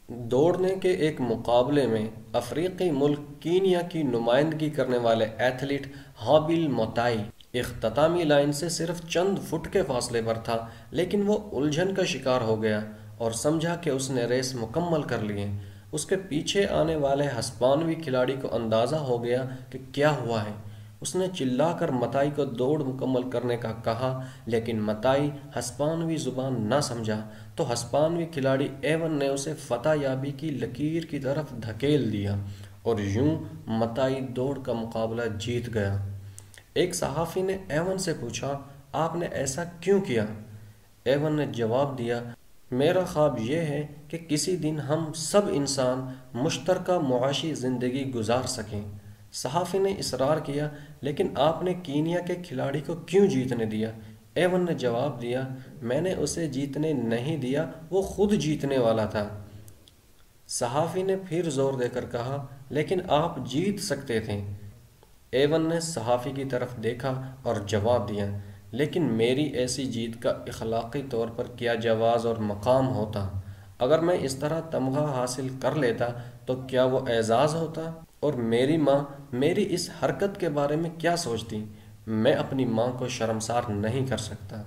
دوڑنے کے ایک مقابلے میں افریقی ملک کینیا کی نمائندگی کرنے والے ایتھلیٹ ہابیل موتائی اختتامی لائن سے صرف چند فٹ کے فاصلے پر تھا، لیکن وہ الجھن کا شکار ہو گیا اور سمجھا کہ اس نے ریس مکمل کر لی ہے۔ اس کے پیچھے آنے والے ہسپانوی کھلاڑی کو اندازہ ہو گیا کہ کیا ہوا ہے۔ اس نے چلا کر متائی کو دوڑ مکمل کرنے کا کہا، لیکن متائی ہسپانوی زبان نہ سمجھا، تو ہسپانوی کھلاڑی ایون نے اسے فتح یابی کی لکیر کی طرف دھکیل دیا اور یوں متائی دوڑ کا مقابلہ جیت گیا۔ ایک صحافی نے ایون سے پوچھا، آپ نے ایسا کیوں کیا؟ ایون نے جواب دیا، میرا خواب یہ ہے کہ کسی دن ہم سب انسان مشترکہ معاشی زندگی گزار سکیں۔ صحافی نے اصرار کیا، لیکن آپ نے کینیا کے کھلاڑی کو کیوں جیتنے دیا؟ ایون نے جواب دیا، میں نے اسے جیتنے نہیں دیا، وہ خود جیتنے والا تھا۔ صحافی نے پھر زور دے کر کہا، لیکن آپ جیت سکتے تھے۔ ایون نے صحافی کی طرف دیکھا اور جواب دیا، لیکن میری ایسی جیت کا اخلاقی طور پر کیا جواز اور مقام ہوتا؟ اگر میں اس طرح تمغہ حاصل کر لیتا تو کیا وہ اعزاز ہوتا؟ اور میری ماں میری اس حرکت کے بارے میں کیا سوچتی؟ میں اپنی ماں کو شرمسار نہیں کر سکتا۔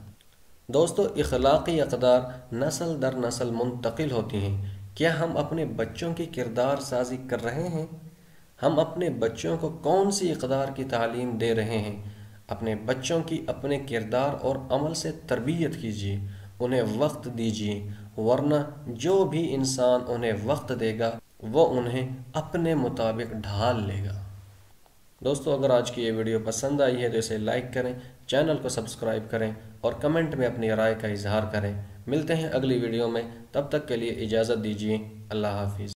دوستو، اخلاقی اقدار نسل در نسل منتقل ہوتی ہیں۔ کیا ہم اپنے بچوں کی کردار سازی کر رہے ہیں؟ ہم اپنے بچوں کو کون سی اقدار کی تعلیم دے رہے ہیں؟ اپنے بچوں کی اپنے کردار اور عمل سے تربیت کیجیے، انہیں وقت دیجیے، ورنہ جو بھی انسان انہیں وقت دے گا وہ انہیں اپنے مطابق ڈھال لے گا۔ دوستو، اگر آج کی یہ ویڈیو پسند آئی ہے تو اسے لائک کریں، چینل کو سبسکرائب کریں اور کمنٹ میں اپنی رائے کا اظہار کریں۔ ملتے ہیں اگلی ویڈیو میں، تب تک کے لیے اجازت دیجیے۔ اللہ حافظ۔